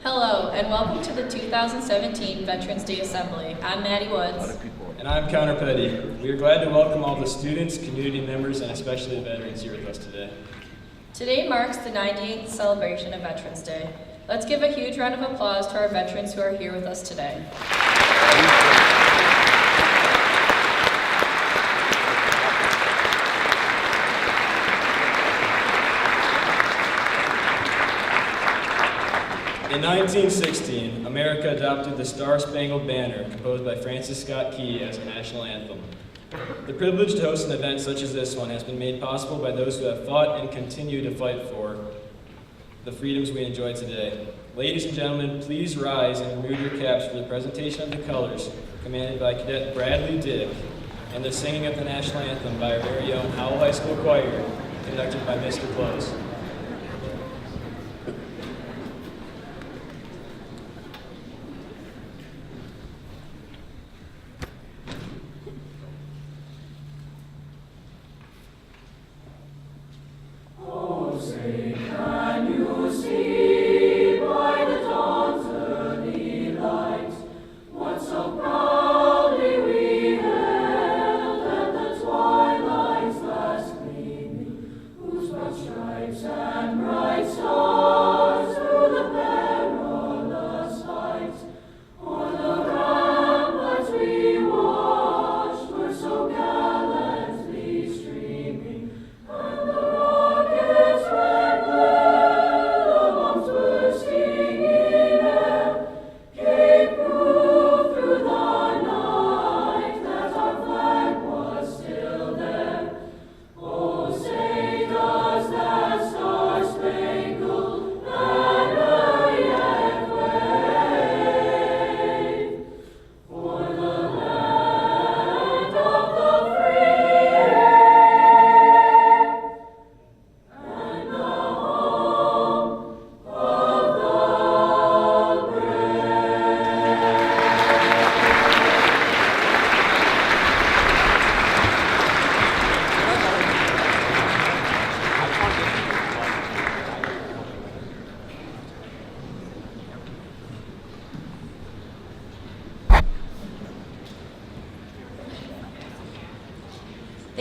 Hello, and welcome to the 2017 Veterans Day Assembly. I'm Maddie Woods. And I'm Connor Petty. We are glad to welcome all the students, community members, and especially the veterans here with us today. Today marks the 98th celebration of Veterans Day. Let's give a huge round of applause to our veterans who are here with us today. In 1916, America adopted the Star-Spangled Banner, composed by Francis Scott Key, as a national anthem. The privilege to host an event such as this one has been made possible by those who have fought and continue to fight for the freedoms we enjoy today. Ladies and gentlemen, please rise and remove your caps for the presentation of the colors, commanded by Cadet Bradley Dick, and the singing of the national anthem by our very own Howell High School choir, conducted by Mr. Close.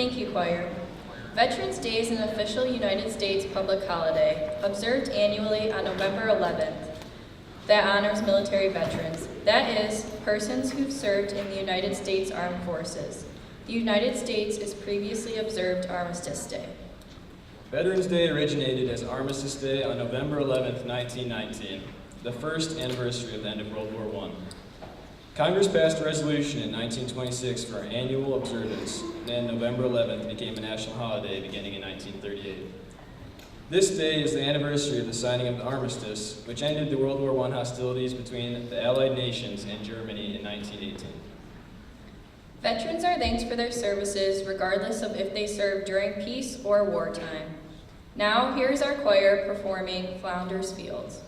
Thank you, choir. Veterans Day is an official United States public holiday, observed annually on November 11th, that honors military veterans. That is, persons who've served in the United States Armed Forces. The United States has previously observed Armistice Day. Veterans Day originated as Armistice Day on November 11th, 1919, the first anniversary of the end of World War I. Congress passed a resolution in 1926 for annual observance, and November 11th became a national holiday beginning in 1938. This day is the anniversary of the signing of the Armistice, which ended the World War I hostilities between the Allied nations and Germany in 1918. Veterans are thanked for their services regardless of if they served during peace or wartime. Now, here's our choir performing Flounders Fields.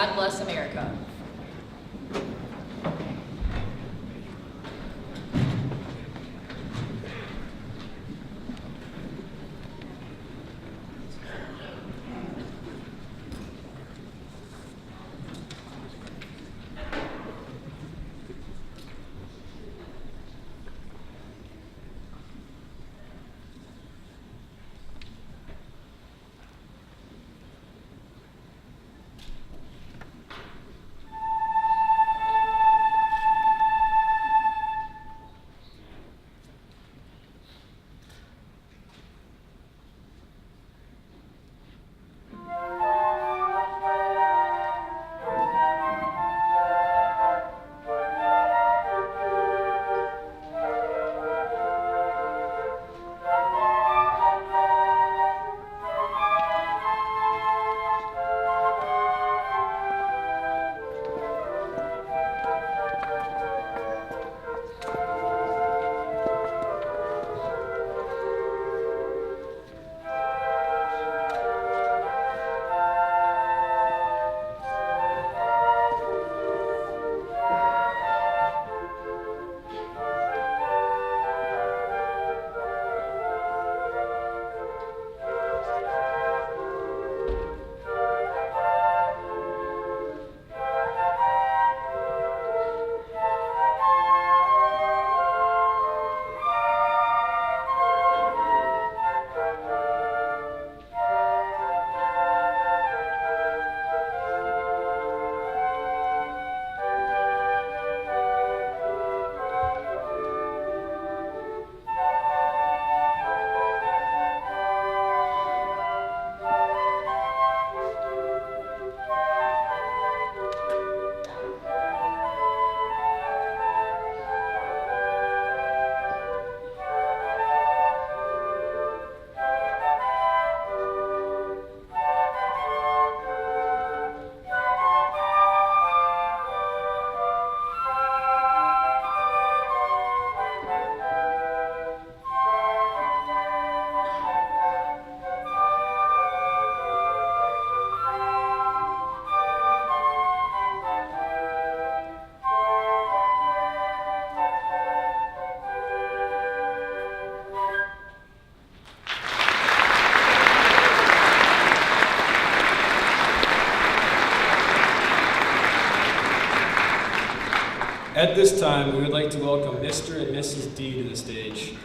God bless America. At this time, we would like to welcome Mr. and Mrs. D to the stage.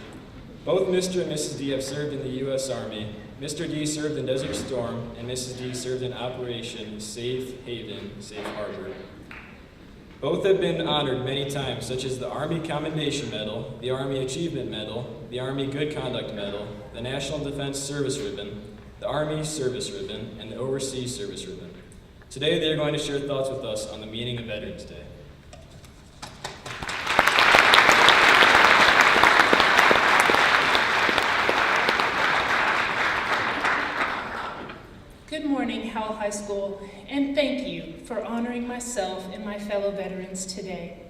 Both Mr. and Mrs. D have served in the U.S. Army. Mr. D served in Desert Storm, and Mrs. D served in Operation Safe Haven, Safe Harbor. Both have been honored many times, such as the Army Commendation Medal, the Army Achievement Medal, the Army Good Conduct Medal, the National Defense Service Ribbon, the Army Service Ribbon, and the Overseas Service Ribbon. Today, they are going to share thoughts with us on the meaning of Veterans Day. Good morning, Howell High School, and thank you for honoring myself and my fellow veterans today.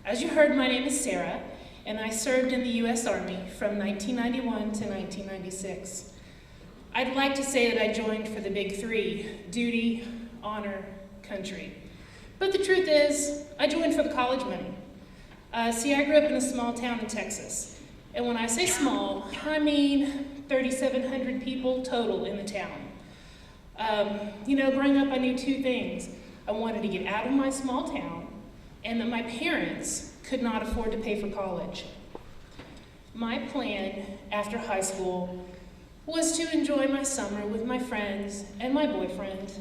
As you heard, my name is Sarah, and I served in the U.S. Army from 1991 to 1996. I'd like to say that I joined for the big three: duty, honor, country. But the truth is, I joined for the college money. See, I grew up in a small town in Texas, and when I say small, I mean 3,700 people total in the town. Growing up, I knew two things. I wanted to get out of my small town, and that my parents could not afford to pay for college. My plan after high school was to enjoy my summer with my friends and my boyfriend,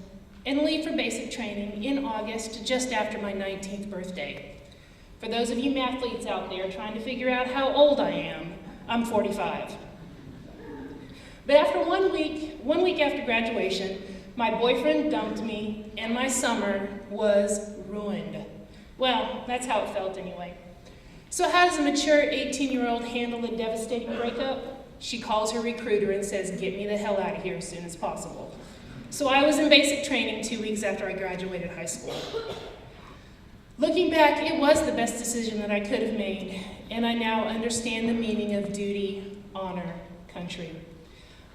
and leave for basic training in August, just after my 19th birthday. For those of you mathletes out there trying to figure out how old I am, I'm 45. But after one week after graduation, my boyfriend dumped me, and my summer was ruined. Well, that's how it felt anyway. So how does a mature 18-year-old handle a devastating breakup? She calls her recruiter and says, "Get me the hell out of here as soon as possible." So I was in basic training 2 weeks after I graduated high school. Looking back, it was the best decision that I could have made, and I now understand the meaning of duty, honor, country.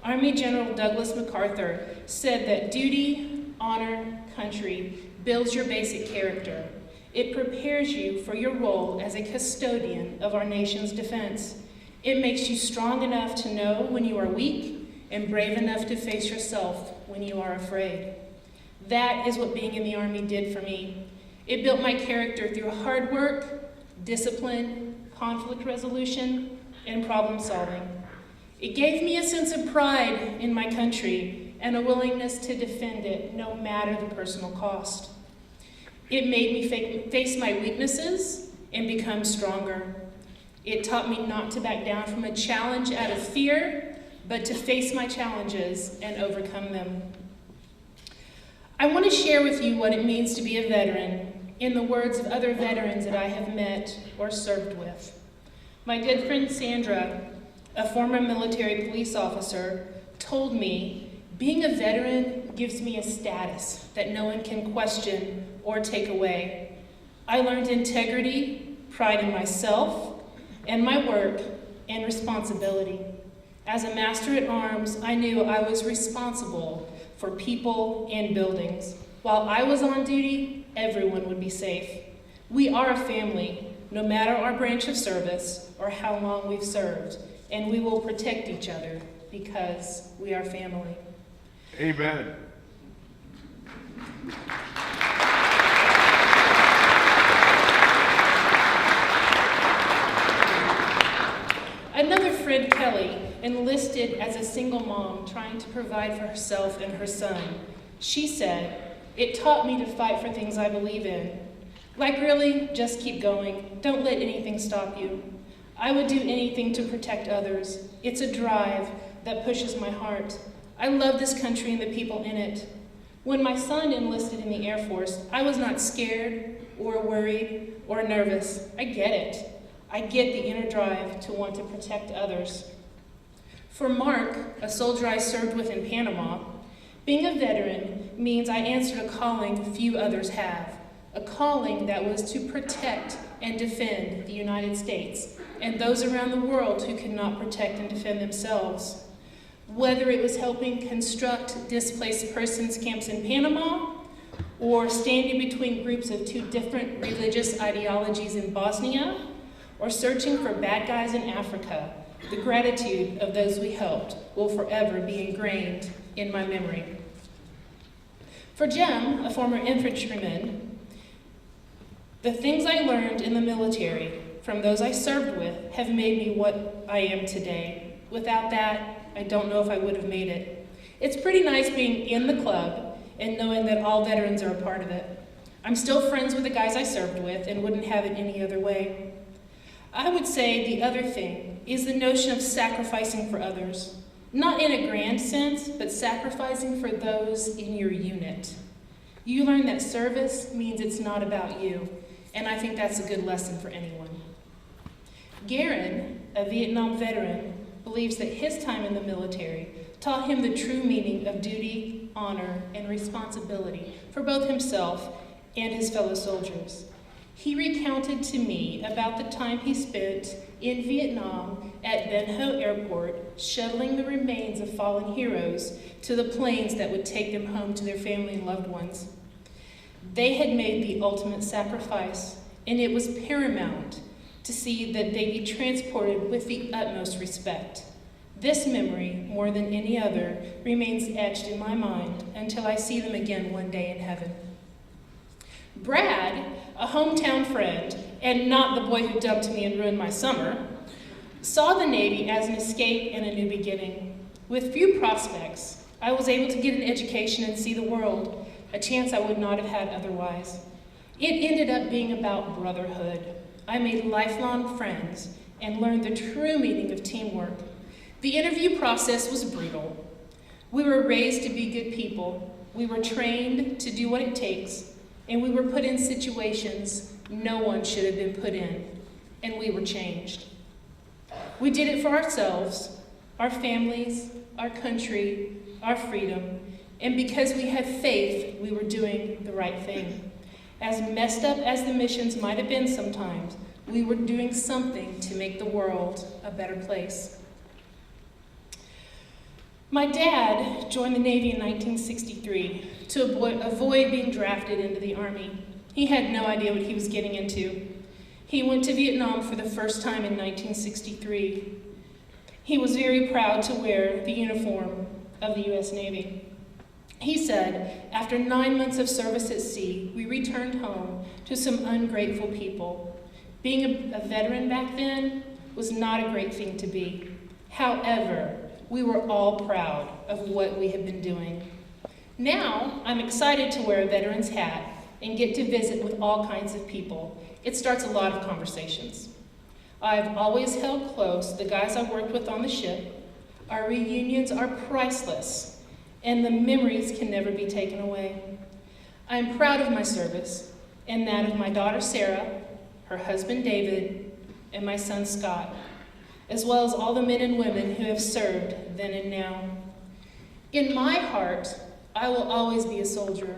Army General Douglas MacArthur said that duty, honor, country builds your basic character. It prepares you for your role as a custodian of our nation's defense. It makes you strong enough to know when you are weak and brave enough to face yourself when you are afraid. That is what being in the Army did for me. It built my character through hard work, discipline, conflict resolution, and problem solving. It gave me a sense of pride in my country and a willingness to defend it no matter the personal cost. It made me face my weaknesses and become stronger. It taught me not to back down from a challenge out of fear, but to face my challenges and overcome them. I want to share with you what it means to be a veteran in the words of other veterans that I have met or served with. My good friend Sandra, a former military police officer, told me, being a veteran gives me a status that no one can question or take away. I learned integrity, pride in myself, and my work, and responsibility. As a master at arms, I knew I was responsible for people and buildings. While I was on duty, everyone would be safe. We are a family, no matter our branch of service or how long we've served, and we will protect each other because we are family. Amen. Another friend, Kelly, enlisted as a single mom trying to provide for herself and her son. She said, "It taught me to fight for things I believe in. Like really, just keep going. Don't let anything stop you. I would do anything to protect others. It's a drive that pushes my heart. I love this country and the people in it." When my son enlisted in the Air Force, I was not scared or worried or nervous. I get it. I get the inner drive to want to protect others. For Mark, a soldier I served with in Panama, being a veteran means I answered a calling few others have, a calling that was to protect and defend the United States and those around the world who could not protect and defend themselves. Whether it was helping construct displaced persons camps in Panama, or standing between groups of two different religious ideologies in Bosnia, or searching for bad guys in Africa, the gratitude of those we helped will forever be ingrained in my memory. For Jem, a former infantryman, the things I learned in the military from those I served with have made me what I am today. Without that, I don't know if I would have made it. It's pretty nice being in the club and knowing that all veterans are a part of it. I'm still friends with the guys I served with and wouldn't have it any other way. I would say the other thing is the notion of sacrificing for others. Not in a grand sense, but sacrificing for those in your unit. You learn that service means it's not about you, and I think that's a good lesson for anyone. Garen, a Vietnam veteran, believes that his time in the military taught him the true meaning of duty, honor, and responsibility for both himself and his fellow soldiers. He recounted to me about the time he spent in Vietnam at Ben Ho Airport, shuttling the remains of fallen heroes to the planes that would take them home to their family and loved ones. They had made the ultimate sacrifice, and it was paramount to see that they be transported with the utmost respect. This memory, more than any other, remains etched in my mind until I see them again one day in heaven. Brad, a hometown friend, and not the boy who dumped me and ruined my summer, saw the Navy as an escape and a new beginning. With few prospects, I was able to get an education and see the world, a chance I would not have had otherwise. It ended up being about brotherhood. I made lifelong friends and learned the true meaning of teamwork. The interview process was brutal. We were raised to be good people. We were trained to do what it takes, and we were put in situations no one should have been put in, and we were changed. We did it for ourselves, our families, our country, our freedom, and because we had faith, we were doing the right thing. As messed up as the missions might have been sometimes, we were doing something to make the world a better place. My dad joined the Navy in 1963 to avoid being drafted into the Army. He had no idea what he was getting into. He went to Vietnam for the first time in 1963. He was very proud to wear the uniform of the U.S. Navy. He said, after 9 months of service at sea, we returned home to some ungrateful people. Being a veteran back then was not a great thing to be. However, we were all proud of what we had been doing. Now, I'm excited to wear a veteran's hat and get to visit with all kinds of people. It starts a lot of conversations. I've always held close the guys I worked with on the ship. Our reunions are priceless, and the memories can never be taken away. I'm proud of my service and that of my daughter Sarah, her husband David, and my son Scott, as well as all the men and women who have served then and now. In my heart, I will always be a soldier.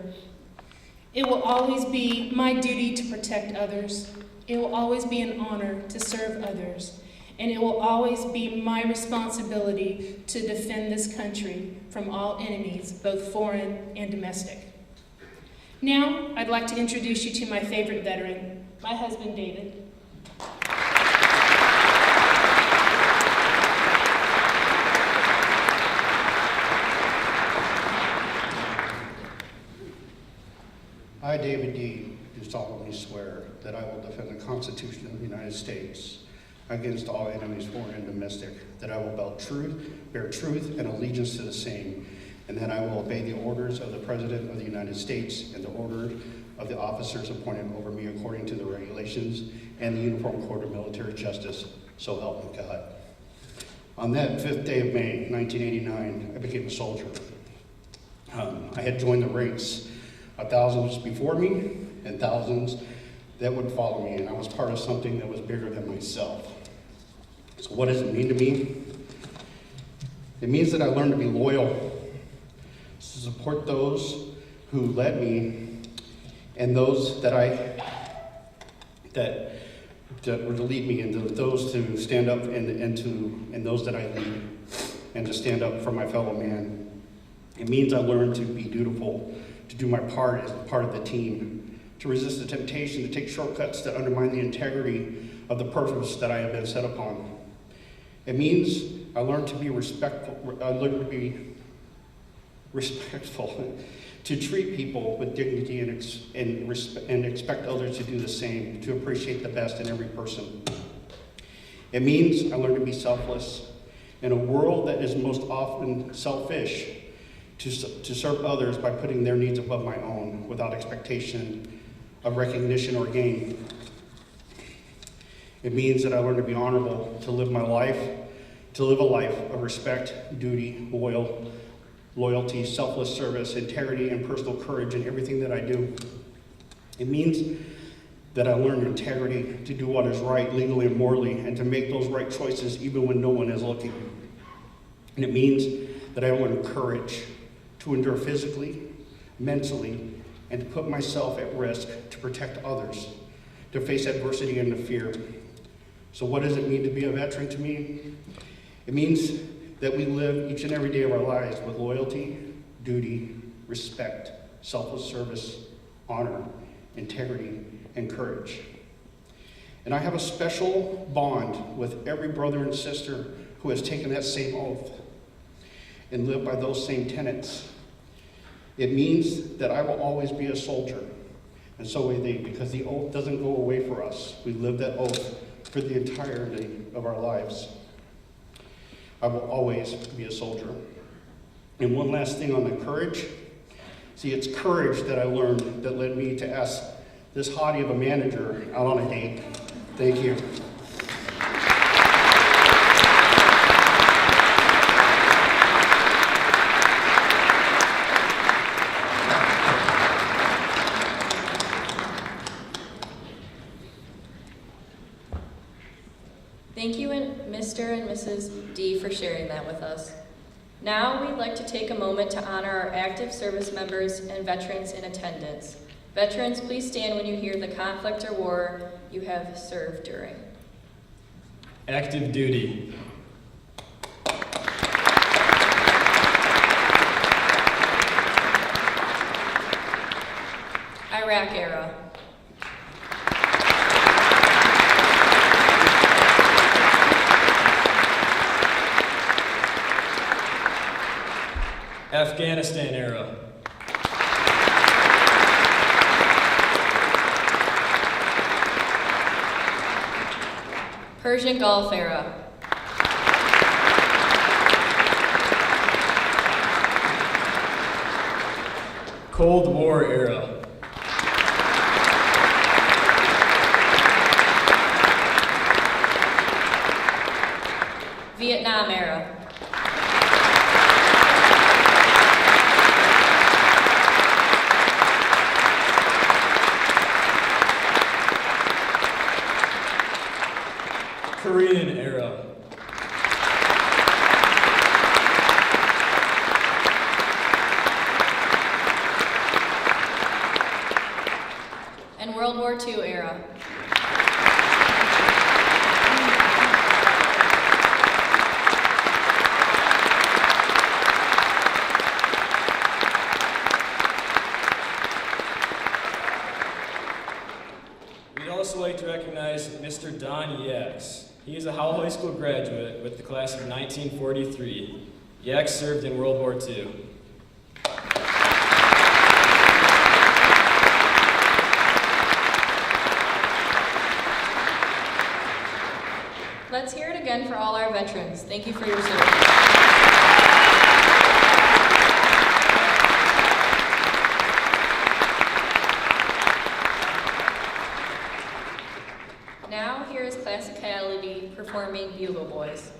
It will always be my duty to protect others. It will always be an honor to serve others. And it will always be my responsibility to defend this country from all enemies, both foreign and domestic. Now, I'd like to introduce you to my favorite veteran, my husband, David. I, David D., do solemnly swear that I will defend the Constitution of the United States against all enemies, foreign and domestic, that I will bear truth and allegiance to the same, and that I will obey the orders of the President of the United States and the orders of the officers appointed over me according to the regulations and the Uniform Code of Military Justice, so help me God. On that 5th day of May, 1989, I became a soldier. I had joined the ranks of thousands before me and thousands that would follow me, and I was part of something that was bigger than myself. So what does it mean to me? It means that I learned to be loyal, to support those who led me, and those that were to lead me, and those to stand up and those that I lead, and to stand up for my fellow man. It means I learned to be dutiful, to do my part as part of the team, to resist the temptation to take shortcuts that undermine the integrity of the purpose that I have been set upon. It means I learned to be respectful. I learned to be respectful, to treat people with dignity and expect others to do the same, to appreciate the best in every person. It means I learned to be selfless in a world that is most often selfish, to serve others by putting their needs above my own without expectation of recognition or gain. It means that I learned to be honorable, to live a life of respect, duty, loyalty, selfless service, integrity, and personal courage in everything that I do. It means that I learned integrity, to do what is right legally and morally, and to make those right choices even when no one is looking. And it means that I learned courage, to endure physically, mentally, and to put myself at risk to protect others, to face adversity and to fear. So what does it mean to be a veteran to me? It means that we live each and every day of our lives with loyalty, duty, respect, selfless service, honor, integrity, and courage. And I have a special bond with every brother and sister who has taken that same oath and lived by those same tenets. It means that I will always be a soldier, and so will they, because the oath doesn't go away for us. We live that oath for the entirety of our lives. I will always be a soldier. And one last thing on the courage. See, it's courage that I learned that led me to ask this hottie of a manager out on a date. Thank you. Thank you, Mr. and Mrs. D, for sharing that with us. Now, we'd like to take a moment to honor our active service members and veterans in attendance. Veterans, please stand when you hear the conflict or war you have served during. Active duty. Iraq era. Afghanistan era. Persian Gulf era. Cold War era. Vietnam era. Korean era. And World War II era. We'd also like to recognize Mr. Don Yax. He is a Howell High School graduate with the class of 1943. Yax served in World War II. Let's hear it again for all our veterans. Thank you for your service. Now, here is Classicality performing Bugle Boys.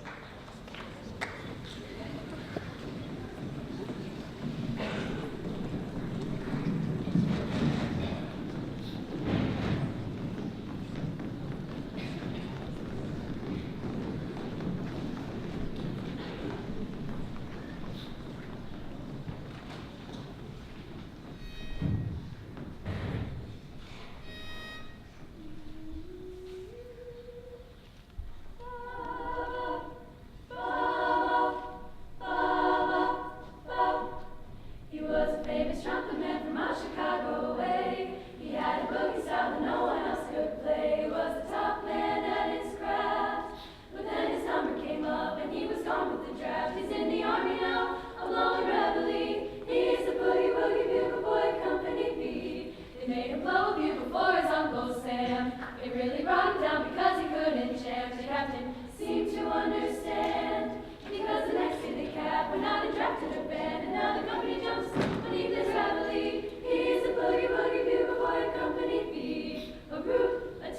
He was a famous trumpet man from out Chicago way. He had a boogie style that no one else could play. He was the top man at his craft. But then his number came up and he was gone with the draft. He's in the army now, a blowing reveille. He's the boogie woogie bugle boy, Company B. They made him blow a bugle for his Uncle Sam. It really brought him down because he couldn't jam. The captain seemed to understand. Because the next day the cap went out and drafted a band. And now the company jumps beneath his reveille. He's a boogie woogie bugle boy, Company B. A root, a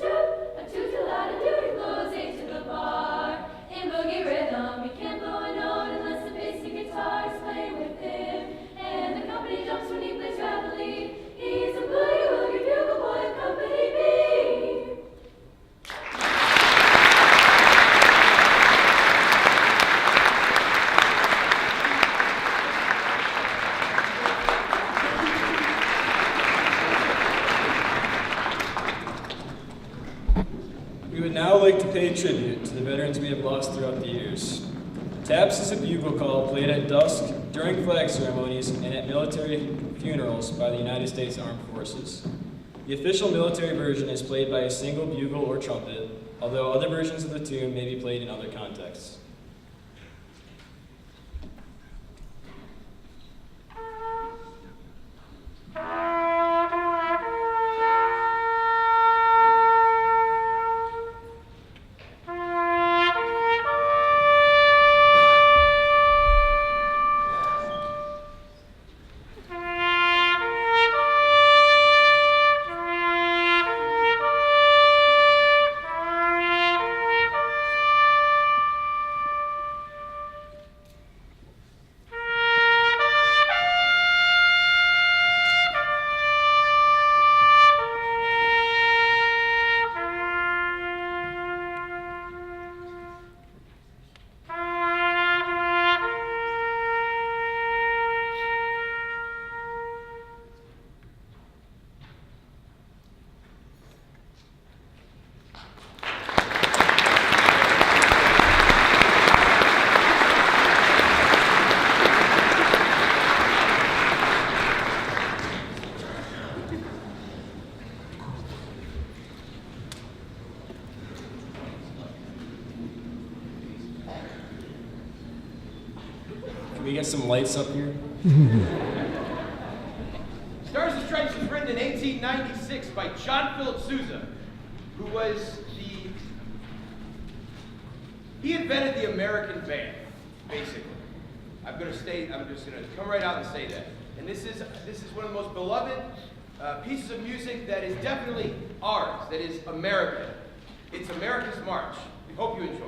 toot till out a duty blows eight to the bar. In boogie rhythm, he can't blow a note unless the basic guitar is playing with him. And the company jumps when he plays reveille. He's a boogie woogie bugle boy, Company B. We would now like to pay tribute to the veterans we have lost throughout the years. Taps is a bugle call played at dusk, during flag ceremonies, and at military funerals by the United States Armed Forces. The official military version is played by a single bugle or trumpet, although other versions of the tune may be played in other contexts. we get some lights up here? Stars and Stripes was written in 1896 by John Philip Sousa, who was he invented the American band, basically. I'm just gonna come right out and say that. And this is one of the most beloved pieces of music that is definitely ours, that is American. It's America's March. We hope you enjoy.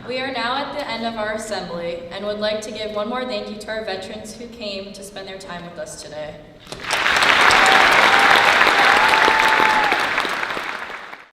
We are now at the end of our assembly and would like to give one more thank you to our veterans who came to spend their time with us today.